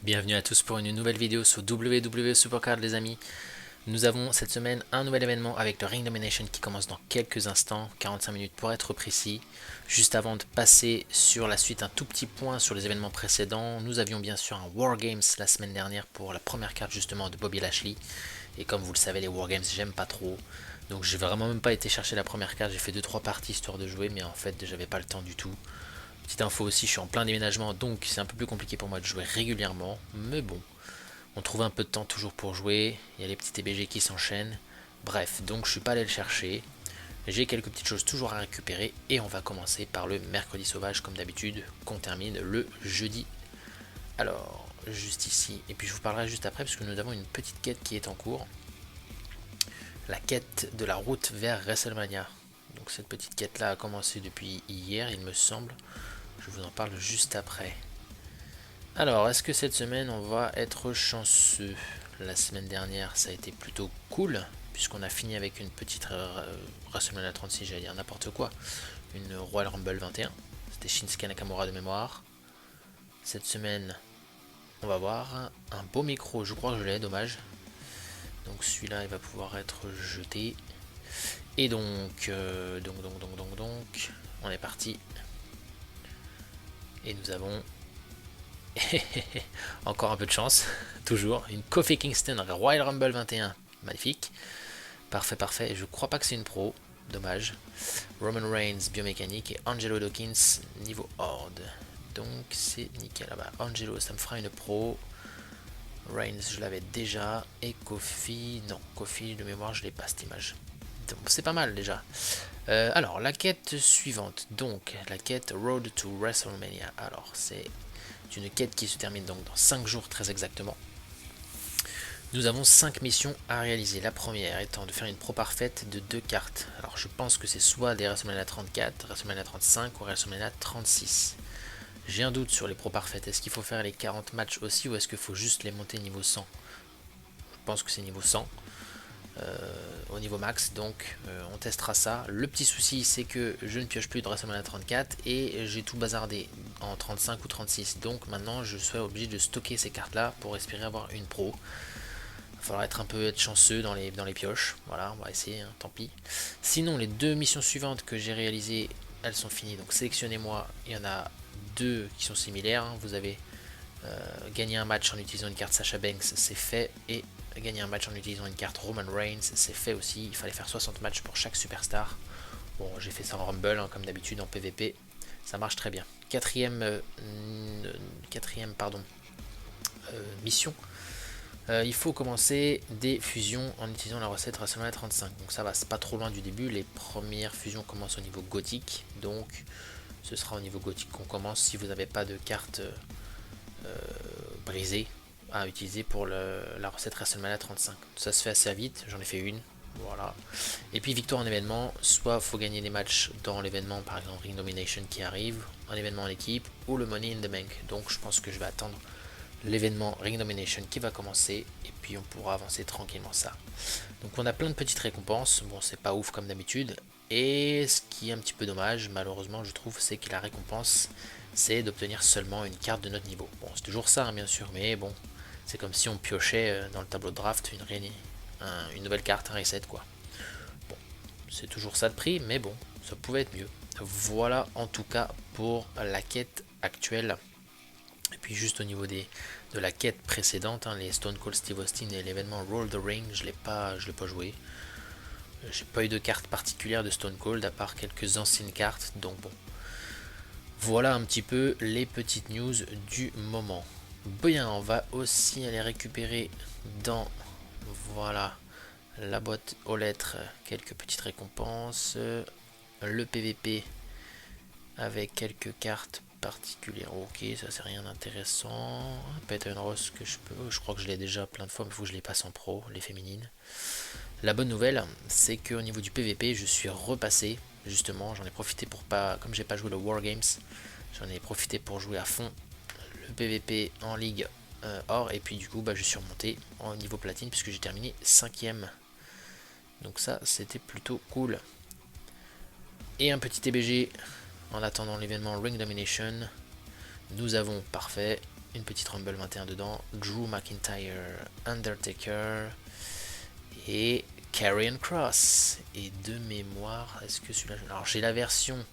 Bienvenue à tous pour une nouvelle vidéo sur WWE Supercard les amis. Nous avons cette semaine un nouvel événement avec le Ring Domination qui commence dans quelques instants, 45 minutes pour être précis. Juste avant de passer sur la suite, un tout petit point sur les événements précédents. Nous avions bien sûr un Wargames la semaine dernière pour la première carte justement de Bobby Lashley. Et comme vous le savez, les Wargames j'aime pas trop. Donc j'ai vraiment même pas été chercher la première carte, j'ai fait 2-3 parties histoire de jouer, mais en fait j'avais pas le temps du tout. Petite info aussi, je suis en plein déménagement, donc c'est un peu plus compliqué pour moi de jouer régulièrement, mais bon, on trouve un peu de temps toujours pour jouer, il y a les petits TBG qui s'enchaînent, bref, donc je suis pas allé le chercher, j'ai quelques petites choses toujours à récupérer, et on va commencer par le mercredi sauvage comme d'habitude, qu'on termine le jeudi. Alors, juste ici, et puis je vous parlerai juste après, parce que nous avons une petite quête qui est en cours, la quête de la route vers WrestleMania. Donc cette petite quête là a commencé depuis hier, il me semble. Je vous en parle juste après. Alors, est-ce que cette semaine on va être chanceux? La semaine dernière ça a été plutôt cool, puisqu'on a fini avec une petite WrestleMania 36, j'allais dire n'importe quoi. Une Royal Rumble 21. C'était Shinsuke Nakamura de mémoire. Cette semaine, on va voir un beau micro, je crois que je l'ai, dommage. Donc celui-là il va pouvoir être jeté. Et donc, on est parti. Et nous avons encore un peu de chance, toujours. Une Kofi Kingston Royal Rumble 21, magnifique. Parfait, parfait. Je crois pas que c'est une pro, dommage. Roman Reigns biomécanique et Angelo Dawkins niveau horde. Donc c'est nickel. Ah bah, Angelo, ça me fera une pro. Reigns, je l'avais déjà. Et Kofi, non, Kofi de mémoire, je l'ai pas cette image. Donc c'est pas mal déjà. Alors, la quête suivante. Donc, la quête Road to WrestleMania. Alors, c'est une quête qui se termine donc dans 5 jours très exactement. Nous avons 5 missions à réaliser. La première étant de faire une pro parfaite de 2 cartes. Alors je pense que c'est soit des WrestleMania 34, WrestleMania 35 ou WrestleMania 36. J'ai un doute sur les pro parfaites. Est-ce qu'il faut faire les 40 matchs aussi ou est-ce qu'il faut juste les monter niveau 100? Je pense que c'est niveau 100. Au niveau max, donc on testera ça. Le petit souci c'est que je ne pioche plus de WrestleMania 34 et j'ai tout bazardé en 35 ou 36, donc maintenant je serai obligé de stocker ces cartes là pour espérer avoir une pro. Il va falloir être chanceux dans les pioches, voilà, on va essayer, hein, tant pis. Sinon les deux missions suivantes que j'ai réalisées, elles sont finies, donc sélectionnez-moi, il y en a deux qui sont similaires, hein. Vous avez gagné un match en utilisant une carte Sasha Banks, c'est fait, et gagner un match en utilisant une carte Roman Reigns, c'est fait aussi. Il fallait faire 60 matchs pour chaque superstar. Bon, j'ai fait ça en Rumble, hein, comme d'habitude, en PvP. Ça marche très bien. Quatrième mission. Il faut commencer des fusions en utilisant la recette WrestleMania 35. Donc ça va, c'est pas trop loin du début. Les premières fusions commencent au niveau gothique. Donc ce sera au niveau gothique qu'on commence si vous n'avez pas de carte brisée à utiliser pour la recette WrestleMania 35. Ça se fait assez vite, j'en ai fait une. Voilà. Et puis victoire en événement, soit faut gagner des matchs dans l'événement, par exemple Ring Domination qui arrive, un événement en équipe, ou le Money in the Bank. Donc je pense que je vais attendre l'événement Ring Domination qui va commencer, et puis on pourra avancer tranquillement ça. Donc on a plein de petites récompenses, bon c'est pas ouf comme d'habitude, et ce qui est un petit peu dommage, malheureusement je trouve, c'est que la récompense, c'est d'obtenir seulement une carte de notre niveau. Bon c'est toujours ça hein, bien sûr, mais bon, c'est comme si on piochait dans le tableau de draft une nouvelle carte, un reset quoi. Bon, c'est toujours ça de prix, mais bon, ça pouvait être mieux. Voilà en tout cas pour la quête actuelle. Et puis juste au niveau de la quête précédente, hein, les Stone Cold Steve Austin et l'événement Roll the Ring, je l'ai pas joué. J'ai pas eu de carte particulière de Stone Cold à part quelques anciennes cartes, donc bon. Voilà un petit peu les petites news du moment. Bien, on va aussi aller récupérer dans voilà la boîte aux lettres quelques petites récompenses, le PVP avec quelques cartes particulières. Ok, ça c'est rien d'intéressant. Peyton Ross que je peux, je crois que je l'ai déjà plein de fois, mais il faut que je les passe en pro, les féminines. La bonne nouvelle, c'est qu'au niveau du PVP, je suis repassé. Justement, j'en ai profité pour pas, comme j'ai pas joué le Wargames, j'en ai profité pour jouer à fond le PVP en ligue or, et puis du coup, bah, je suis remonté au niveau platine puisque j'ai terminé 5ème. Donc ça, c'était plutôt cool. Et un petit TBG en attendant l'événement Ring Domination. Nous avons parfait une petite Rumble 21 dedans, Drew McIntyre, Undertaker et Karrion Kross. Et de mémoire, est-ce que celui-là... Alors j'ai la version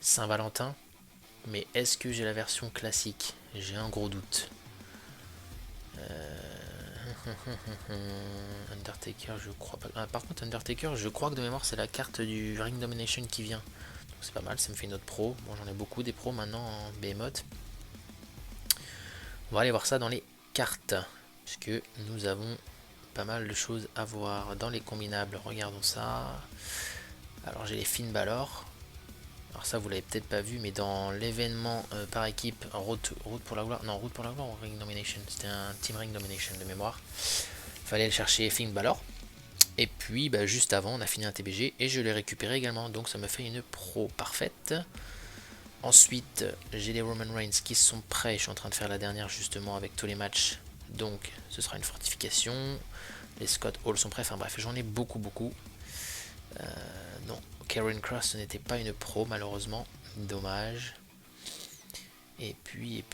Saint-Valentin, mais est-ce que j'ai la version classique? J'ai un gros doute. Undertaker, je crois pas. Ah, par contre, Undertaker, je crois que de mémoire, c'est la carte du Ring Domination qui vient. Donc c'est pas mal, ça me fait une autre pro. Bon, j'en ai beaucoup des pros maintenant en Behemoth. On va aller voir ça dans les cartes, puisque nous avons pas mal de choses à voir dans les combinables. Regardons ça. Alors j'ai les Finn Balor. Alors ça vous l'avez peut-être pas vu, mais dans l'événement par équipe Road pour la gloire, non Road pour la gloire ou Ring Domination, c'était un Team Ring Domination de mémoire. Fallait aller chercher Finn Balor. Et puis bah, juste avant on a fini un TBG et je l'ai récupéré également, donc ça me fait une pro parfaite. Ensuite j'ai les Roman Reigns qui sont prêts, je suis en train de faire la dernière justement avec tous les matchs, donc ce sera une fortification. Les Scott Hall sont prêts, enfin bref j'en ai beaucoup. Non, Karrion Kross ce n'était pas une pro malheureusement, dommage. Et puis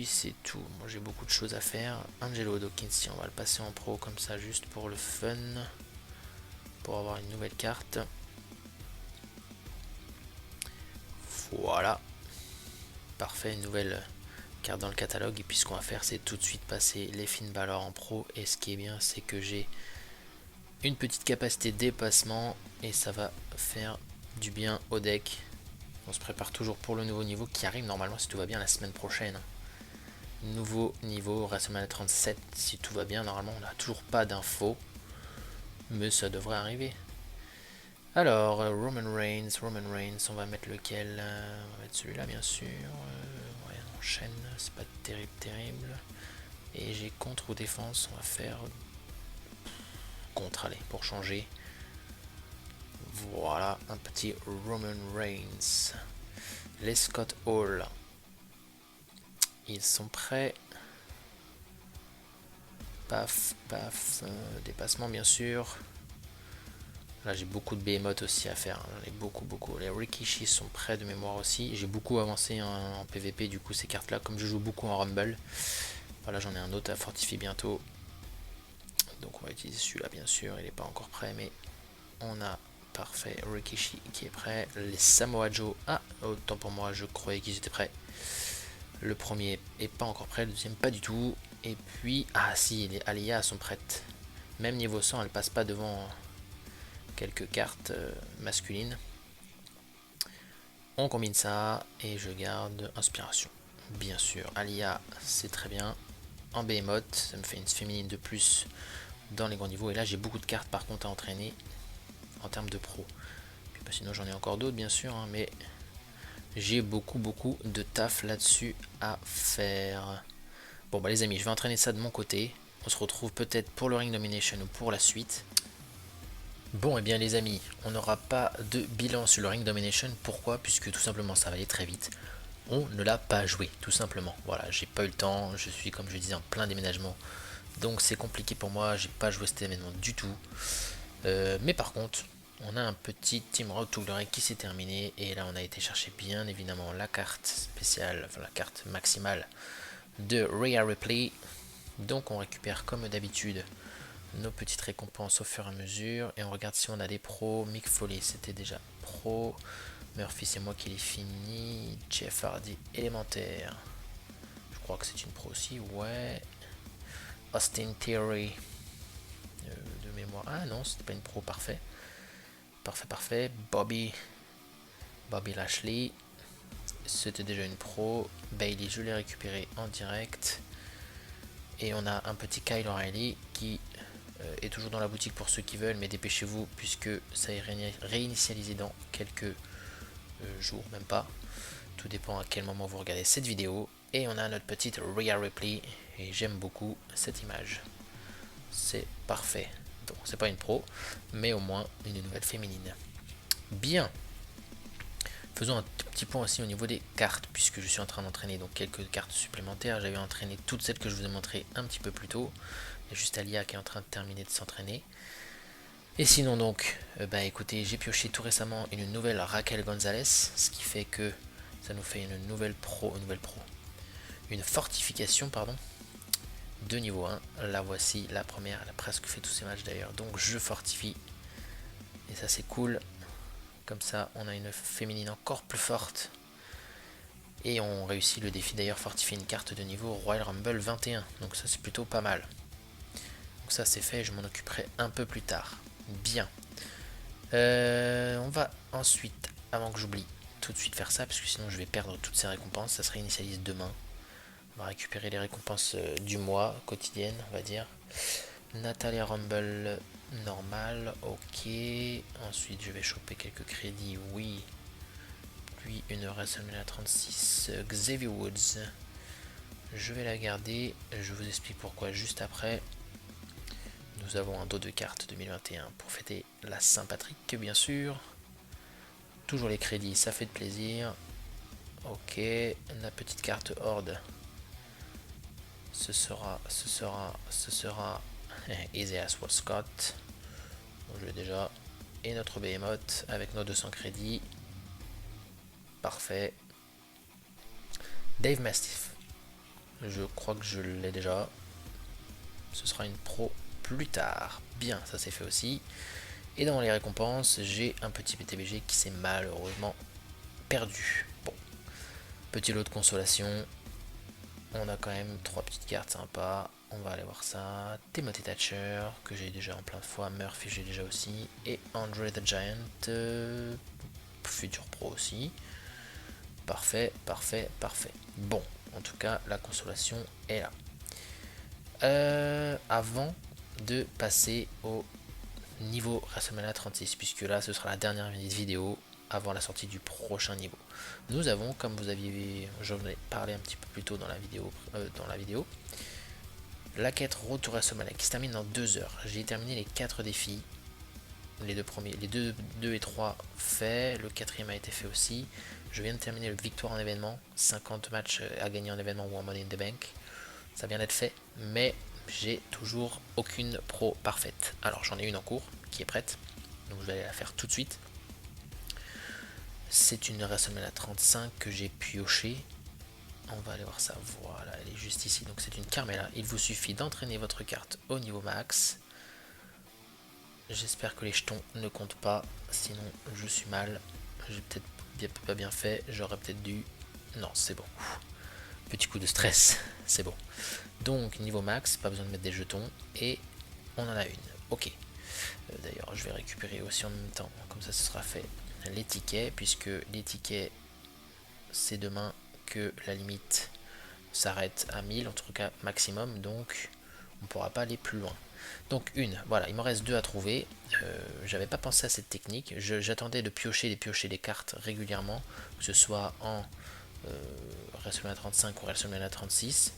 c'est tout. Moi j'ai beaucoup de choses à faire. Angelo Dawkins, si on va le passer en pro comme ça juste pour le fun, pour avoir une nouvelle carte. Voilà, parfait, une nouvelle carte dans le catalogue. Et puis ce qu'on va faire c'est tout de suite passer les Finn Balor en pro. Et ce qui est bien c'est que j'ai une petite capacité de dépassement et ça va faire du bien au deck. On se prépare toujours pour le nouveau niveau qui arrive normalement si tout va bien la semaine prochaine. Nouveau niveau WrestleMania 37 si tout va bien. Normalement on n'a toujours pas d'infos, mais ça devrait arriver. Alors Roman Reigns, on va mettre lequel? On va mettre celui-là bien sûr. Ouais, on enchaîne, c'est pas terrible. Et j'ai contre ou défense, on va faire contre, allez, pour changer. Voilà, un petit Roman Reigns. Les Scott Hall. Ils sont prêts. Paf, dépassement bien sûr. Là j'ai beaucoup de Behemoth aussi à faire, j'en ai beaucoup. Les Rikishi sont prêts de mémoire aussi. J'ai beaucoup avancé en PVP du coup ces cartes là, comme je joue beaucoup en Rumble. Voilà, j'en ai un autre à fortifier bientôt. Donc on va utiliser celui-là bien sûr, il n'est pas encore prêt, mais on a parfait Rikishi qui est prêt. Les Samoa Joe, ah autant pour moi, je croyais qu'ils étaient prêts. Le premier est pas encore prêt, le deuxième pas du tout. Et puis, ah si, les Aliyah sont prêtes. Même niveau 100, elles passent pas devant quelques cartes masculines. On combine ça et je garde inspiration. Bien sûr, Aliyah, c'est très bien. En Behemoth, ça me fait une féminine de plus dans les grands niveaux. Et là, j'ai beaucoup de cartes par contre à entraîner en termes de pro. Puis, bah, sinon, j'en ai encore d'autres, bien sûr, hein, mais j'ai beaucoup de taf là-dessus à faire. Bon, bah les amis, je vais entraîner ça de mon côté. On se retrouve peut-être pour le Ring Domination ou pour la suite. Bon, et bien les amis, on n'aura pas de bilan sur le Ring Domination. Pourquoi? Puisque tout simplement, ça va aller très vite. On ne l'a pas joué, tout simplement. Voilà, j'ai pas eu le temps. Je suis, comme je disais, en plein déménagement. Donc c'est compliqué pour moi. J'ai pas joué cet événement du tout. Mais par contre, on a un petit Team Road to Glory qui s'est terminé. Et là, on a été chercher bien évidemment la carte spéciale, enfin la carte maximale de Rhea Ripley. Donc on récupère comme d'habitude nos petites récompenses au fur et à mesure. Et on regarde si on a des pros. Mick Foley, c'était déjà pro. Murphy, c'est moi qui l'ai fini. Jeff Hardy, élémentaire. Je crois que c'est une pro aussi, ouais. Austin Theory, de mémoire. Ah non, c'était pas une pro, parfait. Parfait. Bobby Lashley, c'était déjà une pro. Bailey, je l'ai récupéré en direct. Et on a un petit Kyle O'Reilly qui est toujours dans la boutique pour ceux qui veulent, mais dépêchez-vous puisque ça est réinitialisé dans quelques jours, même pas. Tout dépend à quel moment vous regardez cette vidéo. Et on a notre petite Rhea Ripley et j'aime beaucoup cette image. C'est parfait. Donc c'est pas une pro, mais au moins une nouvelle féminine. Bien. Faisons un tout petit point aussi au niveau des cartes, puisque je suis en train d'entraîner donc quelques cartes supplémentaires. J'avais entraîné toutes celles que je vous ai montrées un petit peu plus tôt. Il y a juste Aliyah qui est en train de terminer de s'entraîner. Et sinon donc, écoutez, j'ai pioché tout récemment une nouvelle Raquel Gonzalez, ce qui fait que ça nous fait une nouvelle pro, une fortification, pardon, de niveau 1. La voici, la première, elle a presque fait tous ses matchs d'ailleurs, donc je fortifie. Et ça c'est cool. Comme ça, on a une féminine encore plus forte. Et on réussit le défi d'ailleurs, fortifier une carte de niveau Royal Rumble 21. Donc ça c'est plutôt pas mal. Donc ça c'est fait, je m'en occuperai un peu plus tard. Bien. On va ensuite, avant que j'oublie, tout de suite faire ça, parce que sinon je vais perdre toutes ces récompenses. Ça se réinitialise demain. On va récupérer les récompenses du mois, quotidiennes, on va dire. Natalia Rumble normal, ok. Ensuite je vais choper quelques crédits, oui. Puis une WrestleMania 36 Xavier Woods. Je vais la garder, je vous explique pourquoi juste après. Nous avons un dos de cartes 2021 pour fêter la Saint-Patrick, bien sûr. Toujours les crédits, ça fait de plaisir. Ok, la petite carte Horde. Ce sera Isaiah Scott. Je l'ai déjà. Et notre Behemoth avec nos 200 crédits. Parfait. Dave Mastiff. Je crois que je l'ai déjà. Ce sera une pro plus tard. Bien, ça c'est fait aussi. Et dans les récompenses, j'ai un petit PTBG qui s'est malheureusement perdu. Bon. Petit lot de consolation. On a quand même 3 petites cartes sympas. On va aller voir ça. Timothy Thatcher, que j'ai déjà en plein de fois. Murphy, j'ai déjà aussi. Et Andre the Giant, futur pro aussi. Parfait, parfait, parfait. Bon, en tout cas, la consolation est là. Avant de passer au niveau WrestleMania 36, puisque là, ce sera la dernière vidéo avant la sortie du prochain niveau. Nous avons, comme vous aviez, j'en ai parlé un petit peu plus tôt dans la vidéo, la quête Road to WrestleMania qui se termine dans 2 heures. J'ai terminé les 4 défis. Les deux premiers, les 2 et 3 faits, le 4e a été fait aussi. Je viens de terminer le victoire en événement, 50 matchs à gagner en événement ou en Money in the Bank. Ça vient d'être fait, mais j'ai toujours aucune pro parfaite. Alors j'en ai une en cours qui est prête, donc je vais aller la faire tout de suite. C'est une WrestleMania 35 que j'ai pioché. On va aller voir ça, voilà, elle est juste ici. Donc c'est une Carmella, il vous suffit d'entraîner votre carte au niveau max. J'espère que les jetons ne comptent pas, sinon je suis mal. J'ai peut-être pas bien fait, j'aurais peut-être dû... Non, c'est bon. Petit coup de stress, c'est bon. Donc niveau max, pas besoin de mettre des jetons, et on en a une. Ok. D'ailleurs, je vais récupérer aussi en même temps, comme ça ce sera fait, les tickets, puisque les tickets, c'est demain que la limite s'arrête à 1000, en tout cas maximum, donc on ne pourra pas aller plus loin. Donc voilà, il m'en reste 2 à trouver. J'avais pas pensé à cette technique. J'attendais de piocher les cartes régulièrement, que ce soit en WrestleMania 35 ou WrestleMania 36.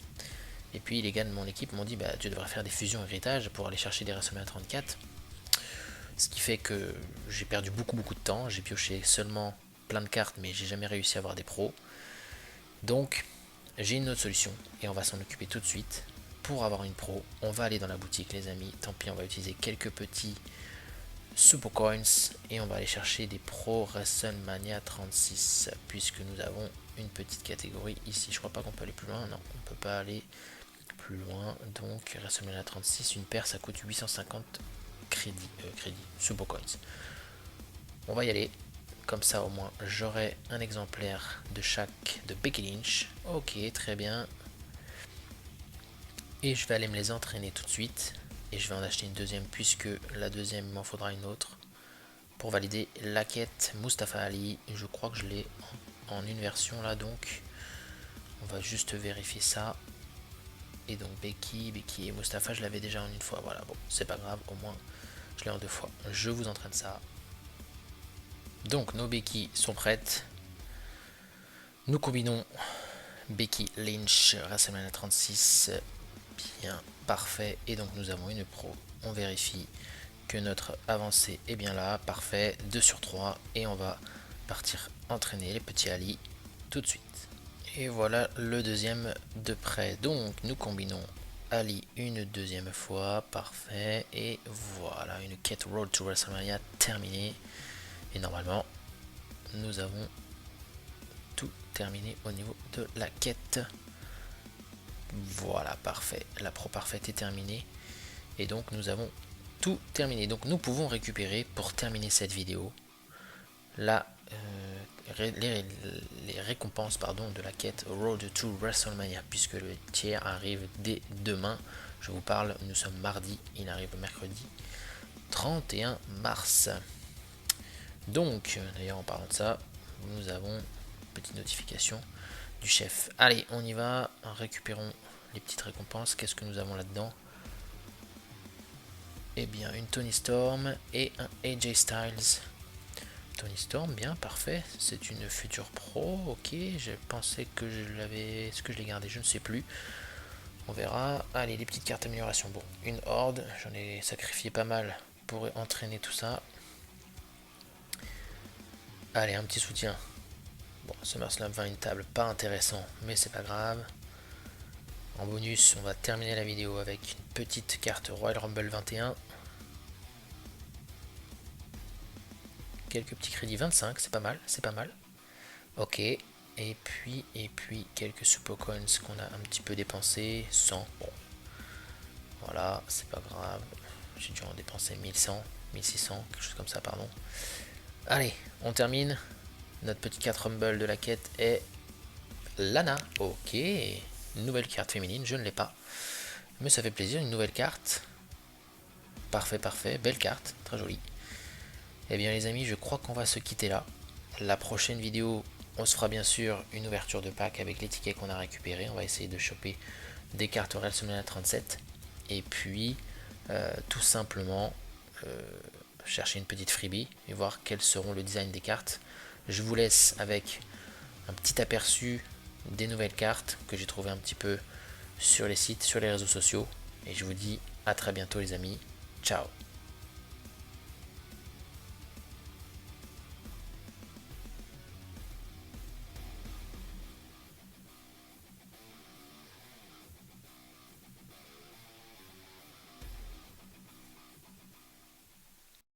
Et puis les gars de mon équipe m'ont dit bah tu devrais faire des fusions héritage pour aller chercher des WrestleMania 34. Ce qui fait que j'ai perdu beaucoup de temps. J'ai pioché seulement plein de cartes, mais j'ai jamais réussi à avoir des pros. Donc j'ai une autre solution et on va s'en occuper tout de suite. Pour avoir une pro, on va aller dans la boutique les amis, tant pis on va utiliser quelques petits Super Coins et on va aller chercher des pros WrestleMania 36 puisque nous avons une petite catégorie ici. Je crois pas qu'on peut aller plus loin, non on peut pas aller plus loin, donc WrestleMania 36, une paire ça coûte 850 crédits, Super Coins. On va y aller, comme ça au moins j'aurai un exemplaire de chaque de Becky Lynch. Ok, très bien. Et je vais aller me les entraîner tout de suite. Et je vais en acheter une deuxième puisque la deuxième il m'en faudra une autre. Pour valider la quête Mustafa Ali. Je crois que je l'ai en une version là donc. On va juste vérifier ça. Et donc Becky et Mustafa je l'avais déjà en une fois. Voilà, bon c'est pas grave, au moins je l'ai en 2 fois. Je vous entraîne ça. Donc nos Becky sont prêtes. Nous combinons Becky Lynch, WrestleMania 36. Bien, parfait. Et donc nous avons une pro. On vérifie que notre avancée est bien là. Parfait. 2 sur 3. Et on va partir entraîner les petits Ali tout de suite. Et voilà le deuxième de près. Donc nous combinons Ali une deuxième fois. Parfait. Et voilà une quête Road to WrestleMania terminée. Et normalement nous avons tout terminé au niveau de la quête. Voilà, parfait. La pro parfaite est terminée. Et donc nous avons tout terminé. Donc nous pouvons récupérer, pour terminer cette vidéo, la, les récompenses de la quête Road to WrestleMania, puisque le tiers arrive dès demain. Je vous parle, nous sommes mardi, il arrive mercredi 31 mars. Donc, d'ailleurs en parlant de ça, nous avons une petite notification du chef. Allez, on y va, récupérons les petites récompenses. Qu'est-ce que nous avons là-dedans? Eh bien, une Tony Storm et un AJ Styles. Tony Storm, bien, parfait. C'est une future pro, ok. Je pensais que je l'avais... Est-ce que je l'ai gardé? Je ne sais plus. On verra. Allez, les petites cartes amélioration. Bon, une horde. J'en ai sacrifié pas mal pour entraîner tout ça. Allez, un petit soutien. Bon, SummerSlam 20, une table, pas intéressant, mais c'est pas grave. En bonus, on va terminer la vidéo avec une petite carte Royal Rumble 21. Quelques petits crédits 25, c'est pas mal, c'est pas mal. Ok, et puis quelques Super Coins qu'on a un petit peu dépensé, 100. Bon, voilà, c'est pas grave. J'ai dû en dépenser 1100, 1600, quelque chose comme ça, pardon. Allez, on termine. Notre petit 4 Rumble de la quête est Lana. Ok, une nouvelle carte féminine, je ne l'ai pas. Mais ça fait plaisir, une nouvelle carte. Parfait, parfait, belle carte, très jolie. Eh bien les amis, je crois qu'on va se quitter là. La prochaine vidéo, on se fera bien sûr une ouverture de pack avec les tickets qu'on a récupérés. On va essayer de choper des cartes WrestleMania 37. Et puis, tout simplement, chercher une petite freebie et voir quels seront le design des cartes. Je vous laisse avec un petit aperçu des nouvelles cartes que j'ai trouvé un petit peu sur les sites, sur les réseaux sociaux. Et je vous dis à très bientôt les amis. Ciao.